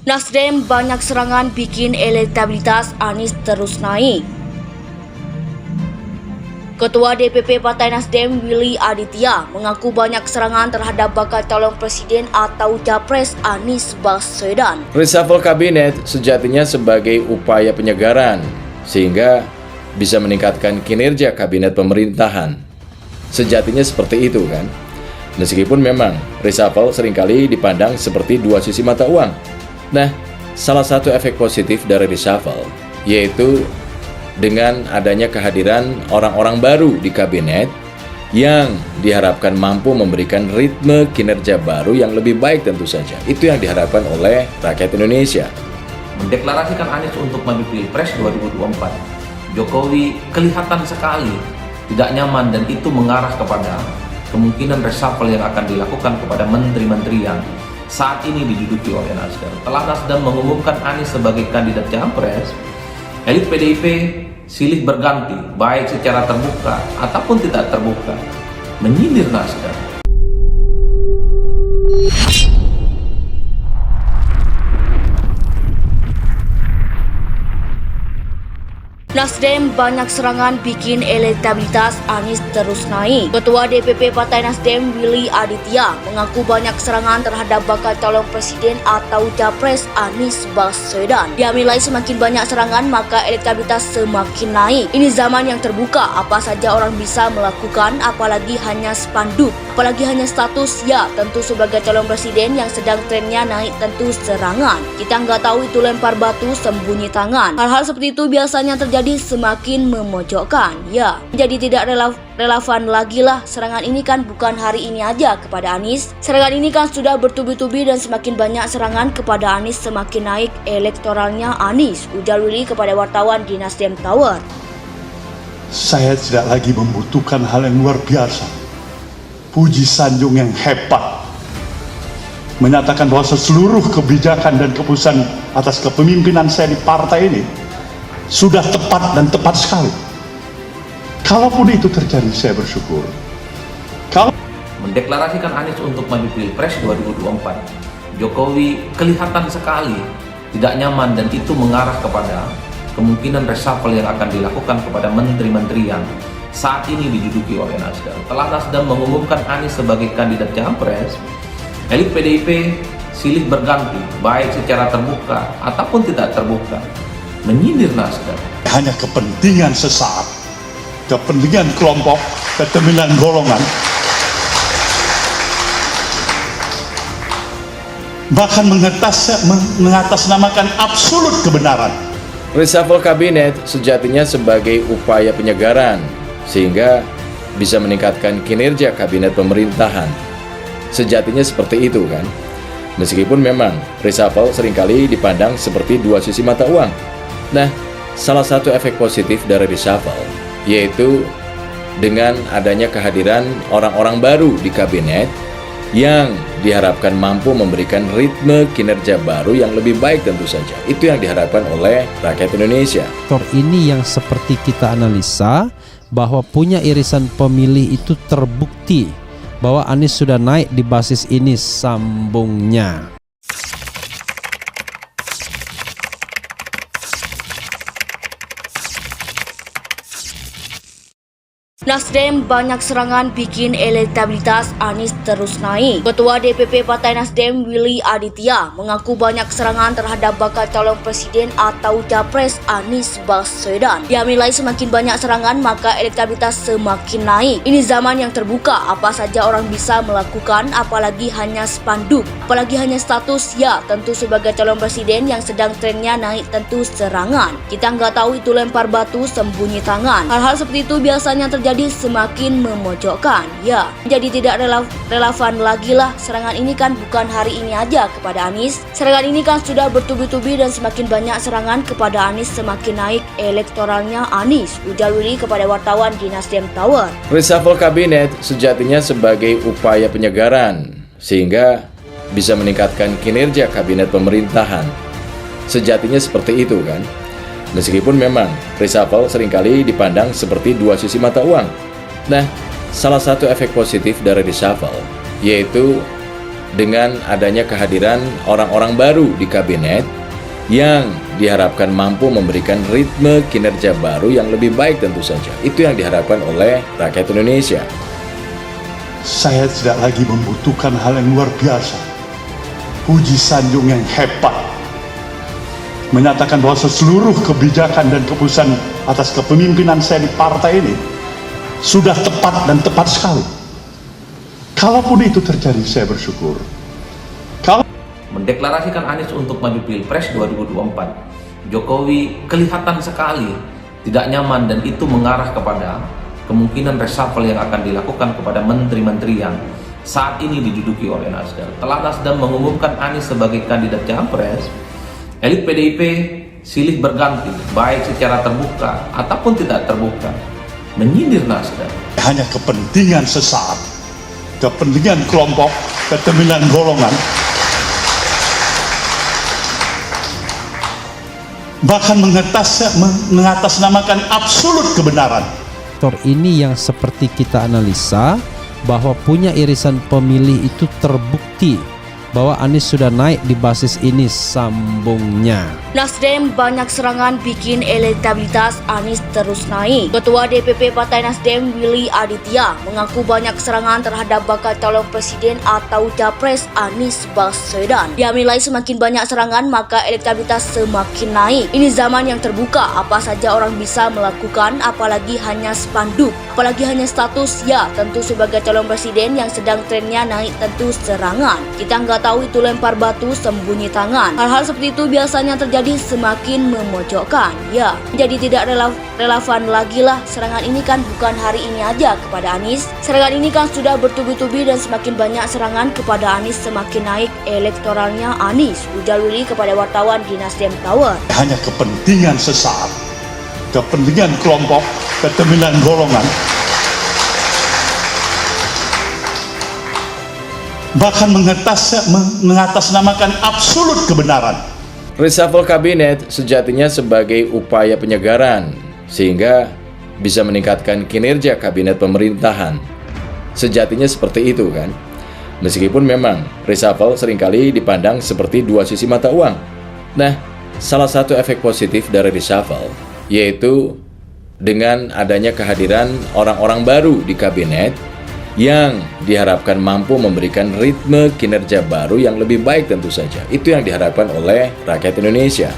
Nasdem banyak serangan bikin elektabilitas Anies terus naik. Ketua DPP Partai Nasdem Willy Aditya mengaku banyak serangan terhadap bakal calon presiden atau capres Anies Baswedan. Reshuffle kabinet sejatinya sebagai upaya penyegaran sehingga bisa meningkatkan kinerja kabinet pemerintahan. Sejatinya seperti itu kan. Meskipun memang reshuffle seringkali dipandang seperti dua sisi mata uang. Nah, salah satu efek positif dari reshuffle yaitu dengan adanya kehadiran orang-orang baru di kabinet yang diharapkan mampu memberikan ritme kinerja baru yang lebih baik tentu saja. Itu yang diharapkan oleh rakyat Indonesia. Mendeklarasikan Anies untuk maju Pilpres 2024, Jokowi kelihatan sekali tidak nyaman dan itu mengarah kepada kemungkinan reshuffle yang akan dilakukan kepada menteri-menteri yang saat ini diduduki oleh Nasdem. Setelah Nasdem mengumumkan Anies sebagai kandidat capres, elit PDIP silih berganti, baik secara terbuka ataupun tidak terbuka, menyindir Nasdem. Nasdem banyak serangan bikin elektabilitas Anies terus naik. Ketua DPP Partai Nasdem Willy Aditya mengaku banyak serangan terhadap bakal calon presiden atau capres Anies Baswedan. Dia menilai semakin banyak serangan maka elektabilitas semakin naik. Ini zaman yang terbuka, apa saja orang bisa melakukan, apalagi hanya spanduk, apalagi hanya status. Ya, tentu sebagai calon presiden yang sedang trennya naik tentu serangan. Kita nggak tahu itu lempar batu sembunyi tangan. Hal-hal seperti itu biasanya terjadi semakin memojokkan. Ya, jadi tidak relevan lagi lah. Serangan ini kan bukan hari ini aja kepada Anies. Serangan ini kan sudah bertubi-tubi dan semakin banyak serangan kepada Anies semakin naik elektoralnya Anies, ujar Willy kepada wartawan di Nasdem Tower. Saya tidak lagi membutuhkan hal yang luar biasa, puji sanjung yang hebat, menyatakan bahwa seluruh kebijakan dan keputusan atas kepemimpinan saya di partai ini sudah tepat dan tepat sekali. Kalaupun itu terjadi, saya bersyukur. Mendeklarasikan Anies untuk maju Pilpres 2024, Jokowi kelihatan sekali tidak nyaman dan itu mengarah kepada kemungkinan reshuffle yang akan dilakukan kepada menteri-menteri yang saat ini diduduki oleh Nasdem. Setelah Nasdem mengumumkan Anies sebagai kandidat capres, elit PDIP silih berganti, baik secara terbuka ataupun tidak terbuka, menyindir Nasdem. Hanya kepentingan sesaat, kepentingan kelompok, kepentingan golongan, bahkan mengatasnamakan absolut kebenaran. Reshuffle kabinet sejatinya sebagai upaya penyegaran sehingga bisa meningkatkan kinerja kabinet pemerintahan. Sejatinya seperti itu kan. Meskipun memang reshuffle seringkali dipandang seperti dua sisi mata uang. Nah, salah satu efek positif dari reshuffle yaitu dengan adanya kehadiran orang-orang baru di kabinet yang diharapkan mampu memberikan ritme kinerja baru yang lebih baik tentu saja. Itu yang diharapkan oleh rakyat Indonesia. Faktor ini yang seperti kita analisa bahwa punya irisan pemilih itu terbukti bahwa Anies sudah naik di basis ini sambungnya. Nasdem banyak serangan bikin elektabilitas Anies terus naik. Ketua DPP Partai Nasdem Willy Aditya mengaku banyak serangan terhadap bakal calon presiden atau capres Anies Baswedan. Dia menilai semakin banyak serangan maka elektabilitas semakin naik. Ini zaman yang terbuka, apa saja orang bisa melakukan, apalagi hanya spanduk, apalagi hanya status. Ya, tentu sebagai calon presiden yang sedang trennya naik tentu serangan. Kita nggak tahu itu lempar batu sembunyi tangan. Hal-hal seperti itu biasanya terjadi semakin memojokkan. Ya, jadi tidak relevan lagi lah. Serangan ini kan bukan hari ini aja kepada Anies. Serangan ini kan sudah bertubi-tubi dan semakin banyak serangan kepada Anies semakin naik elektoralnya Anies, ujar Willy kepada wartawan di Nasdem Tower. Reshuffle kabinet sejatinya sebagai upaya penyegaran sehingga bisa meningkatkan kinerja kabinet pemerintahan. Sejatinya seperti itu kan. Meskipun memang reshuffle seringkali dipandang seperti dua sisi mata uang. Nah, salah satu efek positif dari reshuffle yaitu dengan adanya kehadiran orang-orang baru di kabinet yang diharapkan mampu memberikan ritme kinerja baru yang lebih baik tentu saja. Itu yang diharapkan oleh rakyat Indonesia. Saya tidak lagi membutuhkan hal yang luar biasa. Puji sanjung yang hebat. Menyatakan bahwa seluruh kebijakan dan keputusan atas kepemimpinan saya di partai ini sudah tepat dan tepat sekali. Kalaupun itu terjadi, saya bersyukur. Mendeklarasikan Anies untuk maju Pilpres 2024, Jokowi kelihatan sekali tidak nyaman dan itu mengarah kepada kemungkinan reshuffle yang akan dilakukan kepada menteri-menteri yang saat ini diduduki oleh Nasdem. Telah Nasdem mengumumkan Anies sebagai kandidat Capres, elit PDIP silih berganti, baik secara terbuka ataupun tidak terbuka, menyindir Nasdem. Hanya kepentingan sesaat, kepentingan kelompok, kepentingan golongan, bahkan mengatasnamakan absolut kebenaran. Faktor ini yang seperti kita analisa bahwa punya irisan pemilih itu terbukti bahwa Anies sudah naik di basis ini sambungnya. Nasdem banyak serangan bikin elektabilitas Anies terus naik. Ketua DPP Partai Nasdem Willy Aditya mengaku banyak serangan terhadap bakal calon presiden atau capres Anies Baswedan. Dia menilai semakin banyak serangan maka elektabilitas semakin naik. Ini zaman yang terbuka, apa saja orang bisa melakukan, apalagi hanya spanduk, apalagi hanya status. Ya, tentu sebagai calon presiden yang sedang trennya naik tentu serangan. Kita nggak tahu itu lempar batu sembunyi tangan. Hal-hal seperti itu biasanya terjadi semakin memojokkan. Ya, jadi tidak relevan lagi lah. Serangan ini kan bukan hari ini aja kepada Anies. Serangan ini kan sudah bertubi-tubi dan semakin banyak serangan kepada Anies semakin naik elektoralnya Anies. Ujar Willy kepada wartawan di Nasdem Tower. Hanya kepentingan sesaat, kepentingan kelompok, kepentingan golongan, bahkan mengatasnamakan absolut kebenaran. Reshuffle kabinet sejatinya sebagai upaya penyegaran sehingga bisa meningkatkan kinerja kabinet pemerintahan. Sejatinya seperti itu kan. Meskipun memang reshuffle seringkali dipandang seperti dua sisi mata uang. Nah, salah satu efek positif dari reshuffle yaitu dengan adanya kehadiran orang-orang baru di kabinet yang diharapkan mampu memberikan ritme kinerja baru yang lebih baik tentu saja. Itu yang diharapkan oleh rakyat Indonesia.